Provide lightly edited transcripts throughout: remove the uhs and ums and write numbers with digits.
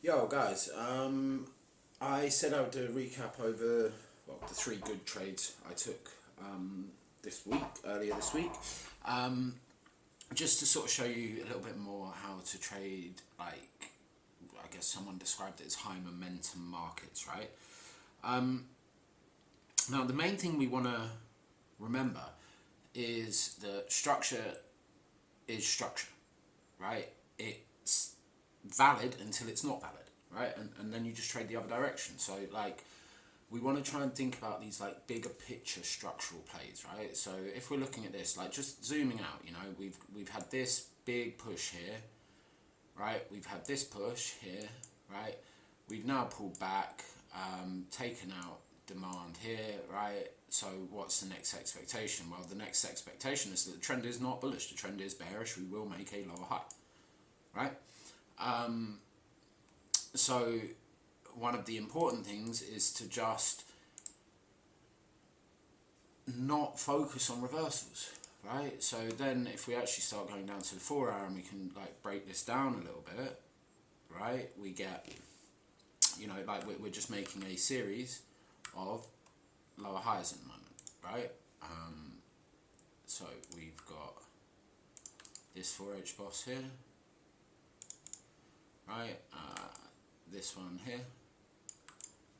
Yo, guys, I said I would do a recap over the three good trades I took earlier this week, um, just to sort of show you a little bit more how to trade. Like, I guess someone described it as high momentum markets, right? Um, Now, the main thing we want to remember is that structure is structure, right? It's valid until it's not valid, right? And then you just trade the other direction. So, like, we want to try and think about these, like, bigger picture structural plays, right? So if we're looking at this, like, just zooming out, we've had this big push here, right? We've had this push here, right? We've now pulled back, taken out demand here, right? So what's the next expectation? Well, the next expectation is that the trend is not bullish. The trend is bearish. We will make a lower high, right? So one of the important things is to just not focus on reversals, right? So then if we actually start going down to the 4 hour and we can, like, break this down a little bit, right? We get, like, we're just making a series of lower highs at the moment, right? So we've got this 4H boss here, right? This one here,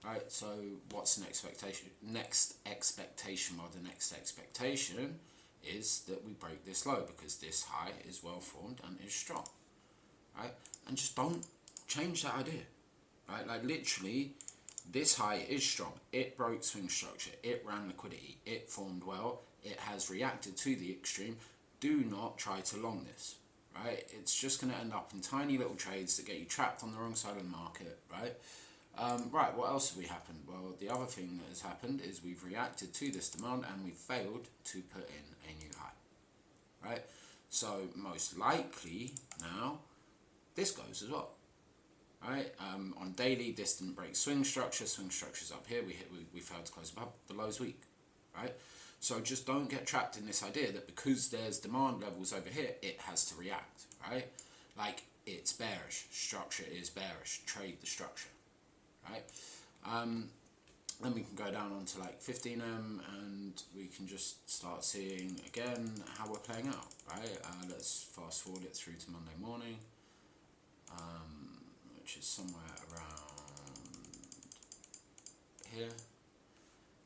right? So what's the next expectation? Well, the next expectation is that we break this low because this high is well formed and is strong, right? And just don't change that idea, right? Like, literally, this high is strong. It broke swing structure. It ran liquidity. It formed well. It has reacted to the extreme. Do not try to long this, right? It's just going to end up in tiny little trades that get you trapped on the wrong side of the market, right? Right, what else have we happened? Well, the other thing that has happened is we've reacted to this demand and we've failed to put in a new high, right? So most likely now this goes as well, right? On daily, this didn't break swing structure. Swing structure's up here. We failed to close above the low's weak, right? So just don't get trapped in this idea that because there's demand levels over here, it has to react, right? Like, it's bearish. Structure is bearish. Trade the structure, right? Then we can go down onto, like, 15M and we can just start seeing again how we're playing out, right? Let's fast forward it through to Monday morning, which is somewhere around here,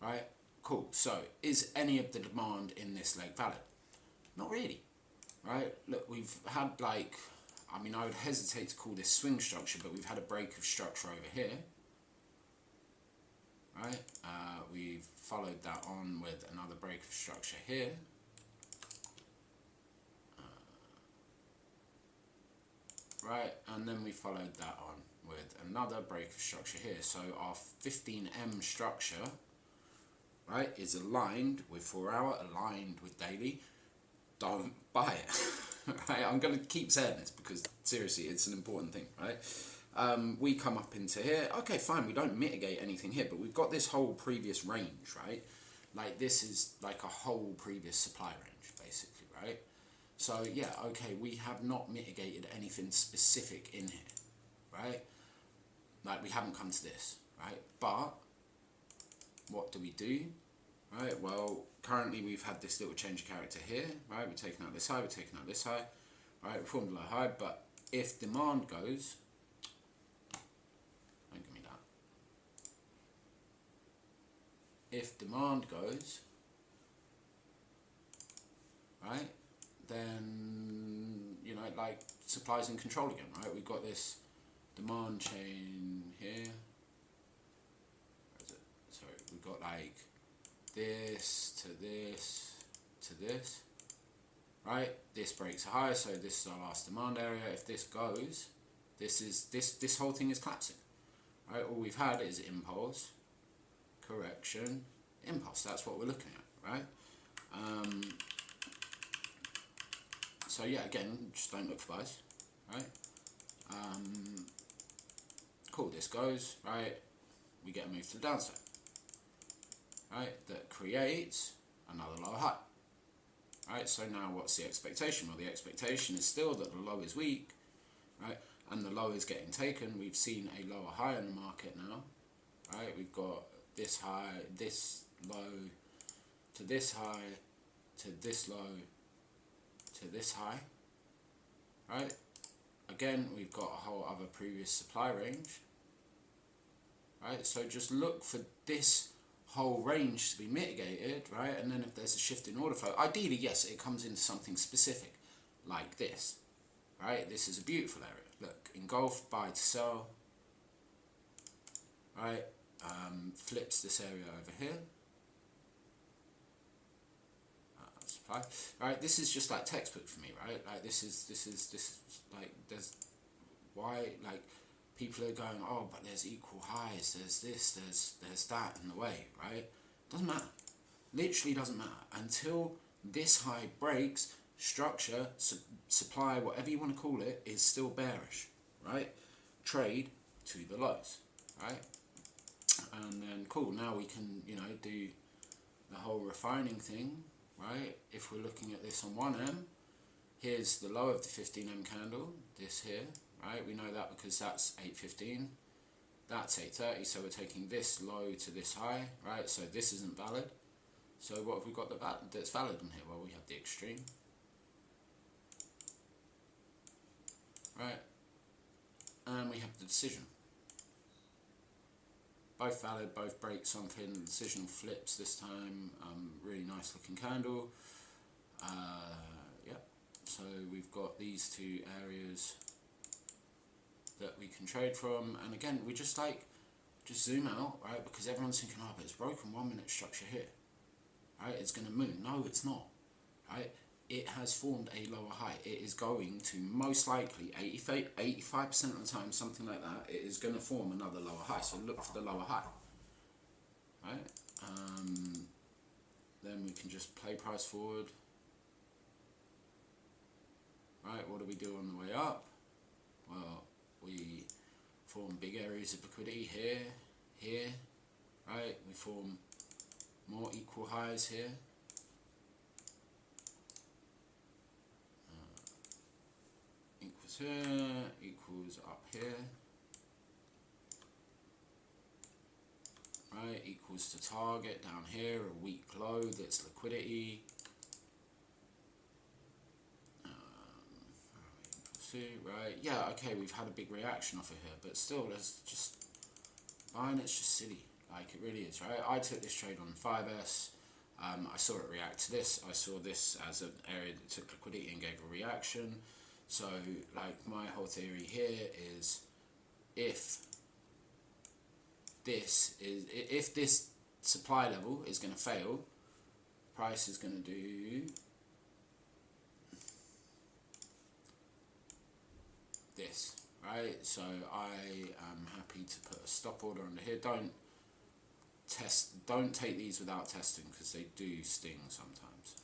right? Cool. So is any of the demand in this leg valid? Not really, right? Look, we've had, like, I would hesitate to call this swing structure, but we've had a break of structure over here, right? We've followed that on with another break of structure here. Right, and then we followed that on with another break of structure here. So our 15M structure, right, is aligned with 4 hour, aligned with daily. Don't buy it. Right? I'm going to keep saying this because, seriously, it's an important thing, right? We come up into here. Okay, fine, we don't mitigate anything here, but we've got this whole previous range, right? Like, this is like a whole previous supply range, basically, right? So, yeah, okay, we have not mitigated anything specific in here, right? Like, we haven't come to this, right? But what do we do? Right, well, currently we've had this little change of character here, right? We're taking out this high, we're taking out this high, right? We formed a low high, but if demand goes, don't give me that. If demand goes, right, then, like, supply's in control again, right? We've got this demand chain here. Where is it? Sorry, we've got, like, this to this to this, right? This breaks a high, so this is our last demand area. If this goes, this whole thing is collapsing, right? All we've had is impulse, correction, impulse. That's what we're looking at, right? So yeah, again, just don't look for buys, right? Cool, this goes, right? We get a move to the downside, right? That creates another lower high, right? So now what's the expectation? Well, the expectation is still that the low is weak, right? and the low is getting taken. We've seen a lower high in the market now, right? We've got this high, this low, to this high, to this low, to this high, right? Again, we've got a whole other previous supply range, right? So just look for this whole range to be mitigated, right? And then if there's a shift in order flow, ideally, yes, it comes into something specific like this, right? This is a beautiful area. Look, engulfed, buy to sell, right? Flips this area over here. Supply, right? This is just like textbook for me, right? Like this is like there's why like people are going, oh, but there's equal highs, there's this, there's that in the way, right? Doesn't matter. Literally doesn't matter until this high breaks. Structure, supply, whatever you want to call it, is still bearish, right? Trade to the lows, right? And then cool. Now we can, you know, do the whole refining thing, right? If we're looking at this on 1M, here's the low of the 15M candle. This here, right? We know that because that's 8.15. That's 8.30. So we're taking this low to this high, right? So this isn't valid. So what have we got that's valid in here? Well, we have the extreme. Right, and we have the decision. Both valid, both break something. The decision flips this time. Really nice looking candle. Yep. So we've got these two areas that we can trade from. And again, we just zoom out, right? Because everyone's thinking, oh, but it's broken 1 minute structure here, right? It's going to move. No, it's not, right? It has formed a lower high. It is going to most likely 85% of the time, something like that, it is going to form another lower high. So look for the lower high, right? Then we can just play price forward, right? What do we do on the way up? Well, we form big areas of liquidity here, here, right? We form more equal highs here. Here equals up here, right, equals to target down here, a weak low that's liquidity, right, yeah, okay, we've had a big reaction off of here, but still, let's just, buying it's just silly, like it really is, right? I took this trade on 5S, I saw it react to this, I saw this as an area that took liquidity and gave a reaction. So, like, my whole theory here is if this supply level is going to fail, price is going to do this, right? So I am happy to put a stop order under here. Don't take these without testing because they do sting sometimes.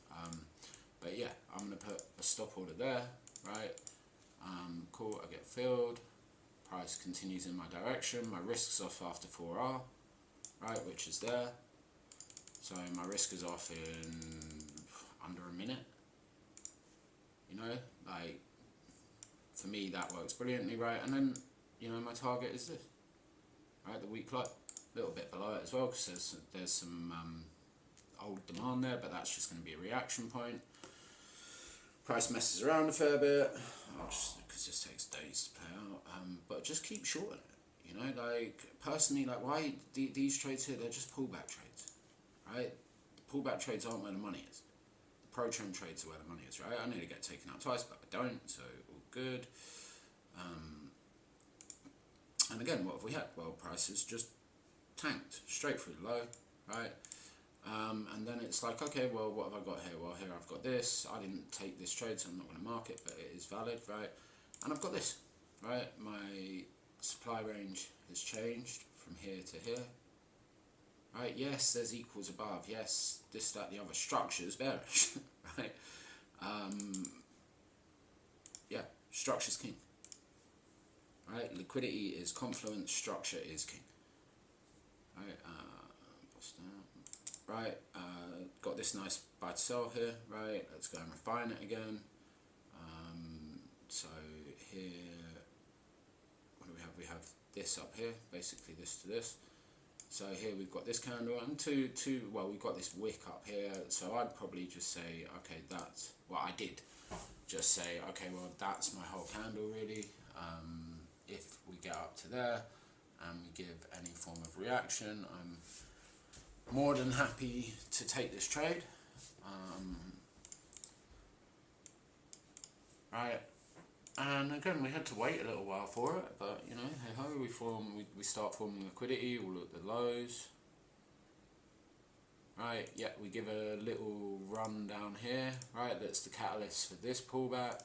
But yeah, I'm going to put a stop order there. Right, cool, I get filled, price continues in my direction, my risk's off after 4R, right, which is there, so my risk is off in under a minute, you know, like, for me that works brilliantly, right, and then, you know, my target is this, right, the weak low, a little bit below it as well, because there's some old demand there, but that's just going to be a reaction point. Price messes around a fair bit, because it just takes days to play out, but just keep shorting it, you know, like, personally, like, why these trades here, they're just pullback trades, right? The pullback trades aren't where the money is. The pro trend trades are where the money is, right? I nearly get taken out twice, but I don't, so all good. And again, what have we had? Well, prices just tanked straight through the low, right? And then it's like, okay, well, what have I got here? Well, here I've got this. I didn't take this trade, so I'm not going to mark it, but it is valid, right? And I've got this, right? My supply range has changed from here to here, right? Yes, there's equals above. Yes, this, that, the other. Structure's bearish, right? Yeah, structure's king, right? Liquidity is confluence, structure is king, right? Right, got this nice buy to sell here, right, let's go and refine it again. So here this up here, basically this to this. So here we've got this candle and well, we've got this wick up here. So I'd probably just say, okay, that's what I did. Just say, okay, well, that's my whole candle really. If we get up to there and we give any form of reaction, I'm more than happy to take this trade. Right. And again, we had to wait a little while for it, but you know, hey ho, we start forming liquidity all at the lows. Right, yeah, we give a little run down here, right, that's the catalyst for this pullback.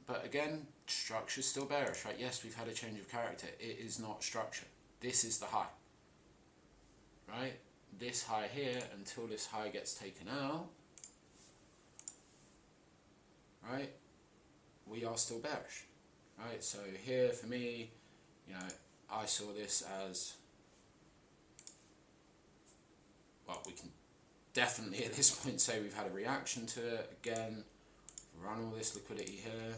But again, structure's still bearish, right? Yes, we've had a change of character. It is not structure. This is the high, right? This high here, until this high gets taken out, right, we are still bearish, right? So here for me, you know, I saw this as, well, we can definitely at this point say we've had a reaction to it. Again, run all this liquidity here.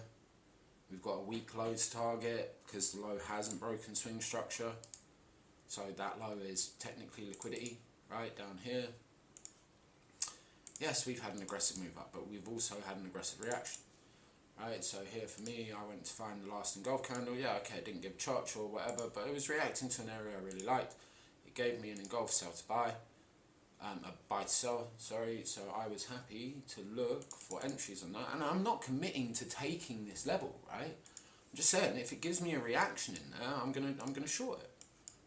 We've got a weak lows target because the low hasn't broken swing structure. So that low is technically liquidity, right, down here. Yes, we've had an aggressive move up, but we've also had an aggressive reaction. Right, so here for me, I went to find the last engulf candle. Yeah, okay, it didn't give church or whatever, but it was reacting to an area I really liked. It gave me an engulf sell to buy, a buy to sell, sorry. So I was happy to look for entries on that, and I'm not committing to taking this level, right? I'm just saying if it gives me a reaction in there, I'm gonna short it.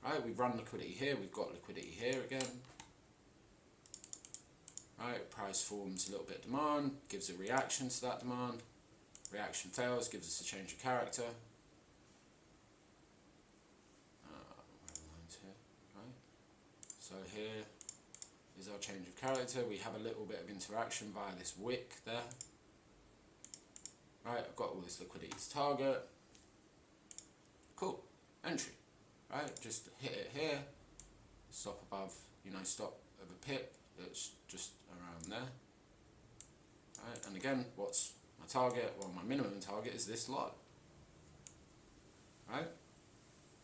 Right, we've run liquidity here, we've got liquidity here again. Right, price forms a little bit of demand, gives a reaction to that demand. Reaction fails, gives us a change of character. Where are the lines here? Right. So here is our change of character. We have a little bit of interaction via this wick there. Right, I've got all this liquidity to target. Cool, entry. Right, just hit it here. Stop above, you know, stop of a pip that's just around there. Right, and again, what's my target? Well, my minimum target is this low, right?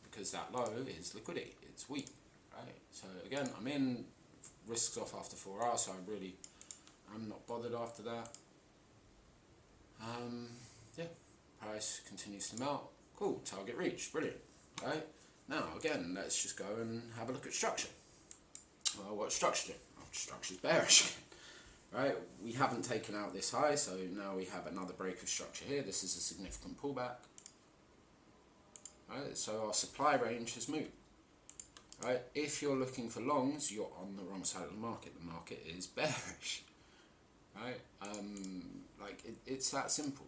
Because that low is liquidity, it's weak, right? So again, I'm in, risks off after 4 hours, so I'm not bothered after that. Yeah, price continues to melt. Cool, target reached, brilliant, right? Now again, let's just go and have a look at structure. Well, what's structure do? Well, structure's bearish. Right, we haven't taken out this high, so now we have another break of structure here. This is a significant pullback. Right, so our supply range has moved. Right, if you're looking for longs, you're on the wrong side of the market. The market is bearish. Right, it's that simple.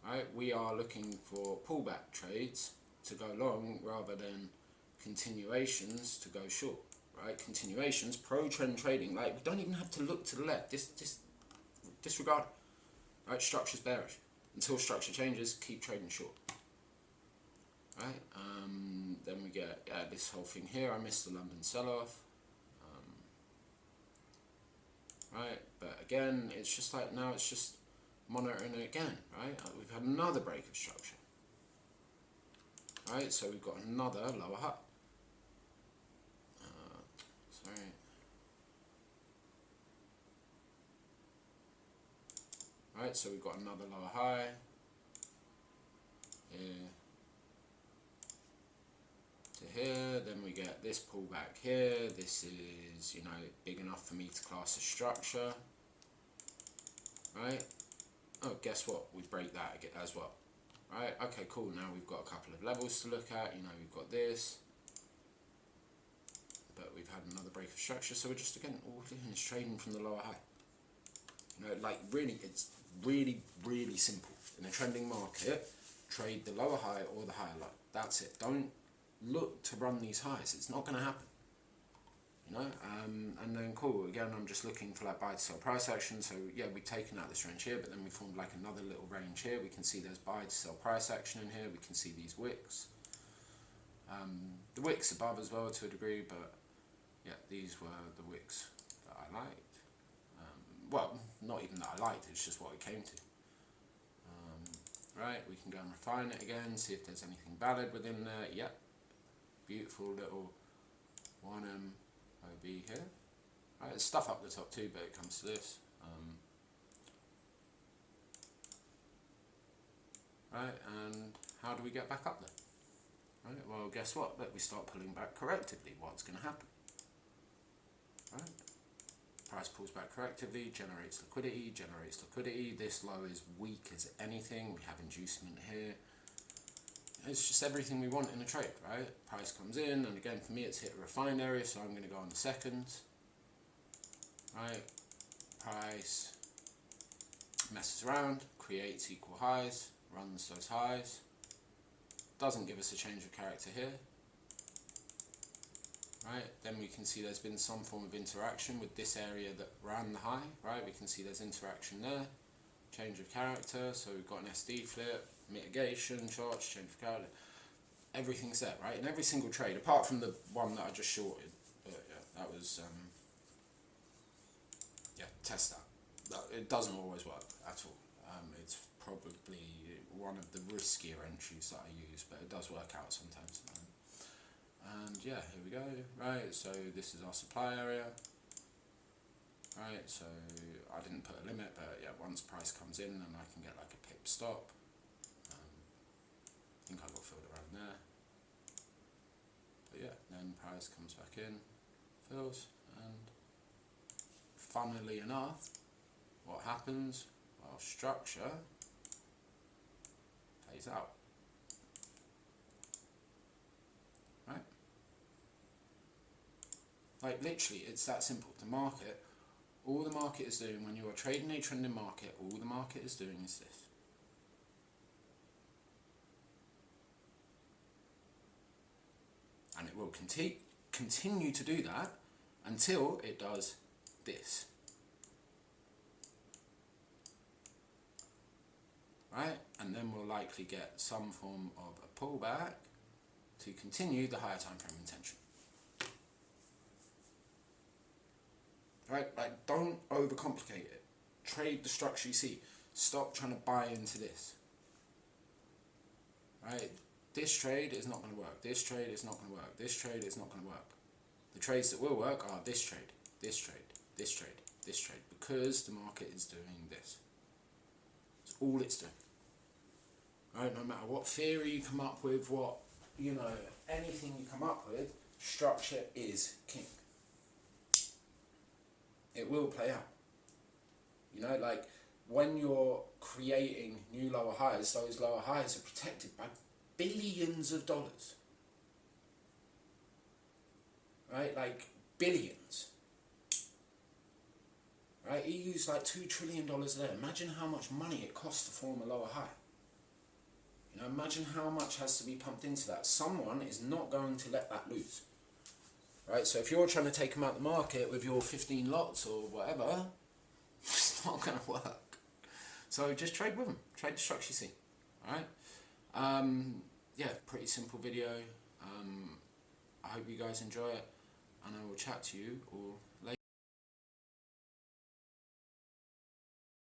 Right, we are looking for pullback trades to go long rather than continuations to go short. Right, continuations, pro-trend trading, like we don't even have to look to the left, disregard. Right, structure's bearish. Until structure changes, keep trading short. Right, then we get this whole thing here, I missed the London sell-off. Right, but again, it's just like now it's just monitoring it again, right? We've had another break of structure. Right, so we've got another lower high. Right, so we've got another lower high here to here, then we get this pullback here. This is, you know, big enough for me to class as structure. Right, oh, guess what, we break that as well. Right, okay, cool, now we've got a couple of levels to look at. You know, we've got this, but we've had another break of structure, so we're just, again, all we're doing is trading from the lower high. You know, like really, it's really simple. In a trending market, trade the lower high or the higher low. That's it. Don't look to run these highs. It's not going to happen. You know, and then cool. Again, I'm just looking for like buy to sell price action. So yeah, we've taken out this range here, but then we formed like another little range here. We can see there's buy to sell price action in here. We can see these wicks. The wicks above as well to a degree, but yeah, these were the wicks that I liked. Well, not even that I liked, it's just what it came to. right? We can go and refine it again, see if there's anything valid within there. Yep, beautiful little 1M OB here. Right, there's stuff up the top too, but it comes to this. Right, and how do we get back up there? Right, well, guess what? Let me start pulling back correctively. What's going to happen? Right, price pulls back correctively, generates liquidity, This low is weak as anything. We have inducement here. It's just everything we want in a trade, right? Price comes in, and again, for me, it's hit a refined area, so I'm going to go on the seconds. Right, price messes around, creates equal highs, runs those highs, doesn't give us a change of character here. Right, then we can see there's been some form of interaction with this area that ran the high, right? We can see there's interaction there, change of character, so we've got an SD flip, mitigation, charge, change of character, everything's there, right? In every single trade, apart from the one that I just shorted, but yeah, that was, yeah, test that. It doesn't always work at all. It's probably one of the riskier entries that I use, but it does work out sometimes. And yeah, here we go, right, so this is our supply area, right, so I didn't put a limit, but yeah, once price comes in, then I can get like a pip stop. I think I got filled around there, but yeah, then price comes back in, fills, and funnily enough, what happens? Well, structure plays out. Right? Like literally, it's that simple. The market, all the market is doing when you are trading a trending market, all the market is doing is this. And it will continue to do that until it does this. Right? And then we'll likely get some form of a pullback to continue the higher time frame intention. Right? Like, don't overcomplicate it. Trade the structure you see. Stop trying to buy into this. Right? This trade is not going to work. This trade is not going to work. This trade is not going to work. The trades that will work are this trade, this trade, this trade, this trade, because the market is doing this. It's all it's doing. Right? No matter what theory you come up with, what, you know, anything you come up with, structure is king. It will play out. You know, like when you're creating new lower highs, those lower highs are protected by billions of dollars. Right? Like billions. Right? You use like $2 trillion a day. Imagine how much money it costs to form a lower high. You know, imagine how much has to be pumped into that. Someone is not going to let that loose. Right? So if you're trying to take them out the market with your 15 lots or whatever, it's not going to work. So just trade with them. Trade the structure you see. Alright? Yeah, pretty simple video. I hope you guys enjoy it, and I will chat to you all